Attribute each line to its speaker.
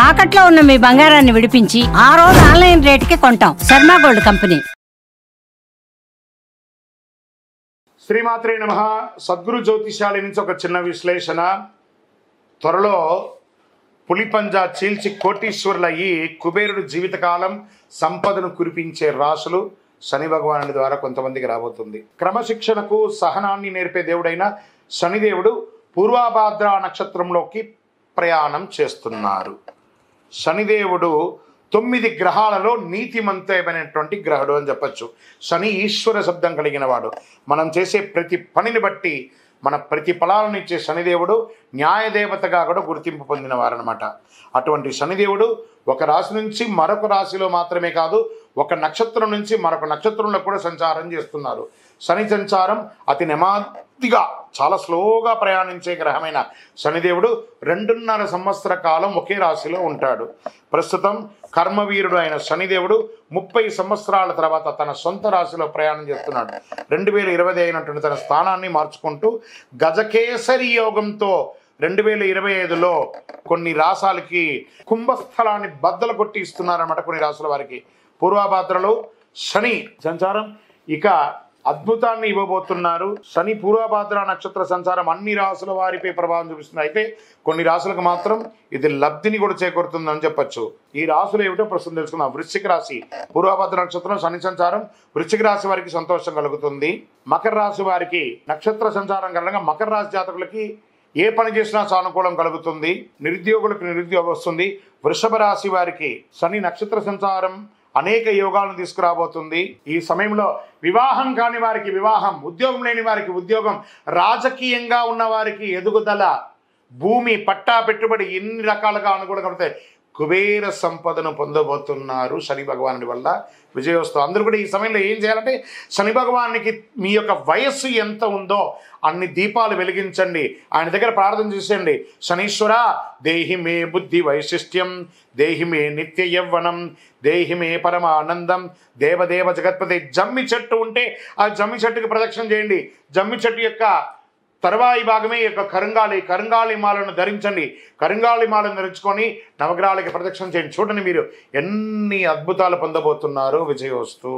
Speaker 1: తాకట్లో ఉన్న మీ బంగారాన్ని విడిపించి ఆ రోజు ఆన్లైన్ రేటుకి కొంటాం. Sharma gold company.
Speaker 2: శ్రీమాత్రే నమః. సద్గురు జ్యోతిషాలి నుంచి ఒక చిన్న విశ్లేషణ. త్వరలో పులిపంజా చీల్చి కోటీశ్వరులయ్యి కుబేరుడు జీవితకాలం సంపదను కురిపించే రాశులు శని భగవానుడి ద్వారా కొంతమందికి రాబోతుంది. క్రమశిక్షణకు సహనాన్ని నేర్పే దేవుడైన శనిదేవుడు పూర్వభాద్ర నక్షత్రంలోకి ప్రయాణం చేస్తున్నారు. శనిదేవుడు 9 గ్రహాలలో నీతిమంతమైనటువంటి గ్రహుడు అని చెప్పచ్చు. శని ఈశ్వర శబ్దం కలిగిన వాడు. మనం చేసే ప్రతి పనిని బట్టి మన ప్రతిఫలాలను ఇచ్చే శనిదేవుడు న్యాయదేవతగా కూడా గుర్తింపు పొందినవారనమాట. అటువంటి శనిదేవుడు ఒక రాశి నుంచి మరొక రాశిలో మాత్రమే కాదు, ఒక నక్షత్రం నుంచి మరొక నక్షత్రంలో కూడా సంచారం చేస్తున్నారు. శని సంచారం అతి నెమ్మదిగా చాలా స్లోగా ప్రయాణించే గ్రహమైన శనిదేవుడు 2.5 సంవత్సర కాలం ఒకే రాశిలో ఉంటాడు. ప్రస్తుతం కర్మవీరుడు అయిన శనిదేవుడు 30 సంవత్సరాల తర్వాత తన సొంత రాశిలో ప్రయాణం చేస్తున్నాడు. 2020 అయినటువంటి తన స్థానాన్ని మార్చుకుంటూ గజకేసరి యోగంతో 2025లో కొన్ని రాశాలకి కుంభస్థలాన్ని బద్దలు కొట్టి ఇస్తున్నారన్నమాట. కొన్ని రాశుల వారికి పూర్వభాద్రలో శని సంచారం ఇక అద్భుతాన్ని ఇవ్వబోతున్నారు. శని పూర్వభాద్ర నక్షత్ర సంచారం అన్ని రాశుల వారిపై ప్రభావం చూపిస్తుంది. అయితే కొన్ని రాశులకు మాత్రం ఇది లబ్ధిని కూడా చేకూరుతుందని చెప్పచ్చు. ఈ రాశులు ఏమిటో ప్రస్తుతం తెలుసుకుందాం. వృశ్చిక రాశి పూర్వభాద్ర నక్షత్రం శని సంచారం వృశ్చిక రాశి వారికి సంతోషం కలుగుతుంది. మకర రాశి వారికి నక్షత్ర సంచారం కారణంగా మకర రాశి జాతకులకి ఏ పని చేసినా సానుకూలం కలుగుతుంది. నిరుద్యోగులకు నిరుద్యోగం వస్తుంది. వృషభ రాశి వారికి శని నక్షత్ర సంచారం అనేక యోగాలను తీసుకురాబోతుంది. ఈ సమయంలో వివాహం కాని వారికి వివాహం, ఉద్యోగం లేని వారికి ఉద్యోగం, రాజకీయంగా ఉన్న వారికి ఎదుగుదల, భూమి పట్టా పెట్టుబడి ఎన్ని రకాలుగా అనుకూలంగా ఉంటాయి. కుబేర సంపదను పొందబోతున్నారు శని భగవానుడి వల్ల. విజయోస్తు. అందరూ కూడా ఈ సమయంలో ఏం చేయాలంటే శని భగవానికి మీ యొక్క వయస్సు ఎంత ఉందో అన్ని దీపాలు వెలిగించండి. ఆయన దగ్గర ప్రార్థన చేసేయండి. శనీశ్వర దేహి మే బుద్ధి వైశిష్ట్యం, దేహి మే నిత్య యవ్వనం, దేహి మే పరమానందం, దేవదేవ జగత్పతి. జమ్మి చెట్టు ఉంటే ఆ జమ్మి చెట్టుకి ప్రదక్షిణ చేయండి. జమ్మి చెట్టు యొక్క తర్వాయి భాగమే యొక్క కరుంగాళి మాలను ధరించండి. కరుంగాళి మాలను ధరించుకొని నవగ్రహాలకి ప్రదక్షిణ చేయండి. చూడండి మీరు ఎన్ని అద్భుతాలు పొందబోతున్నారు. విజయోస్తు.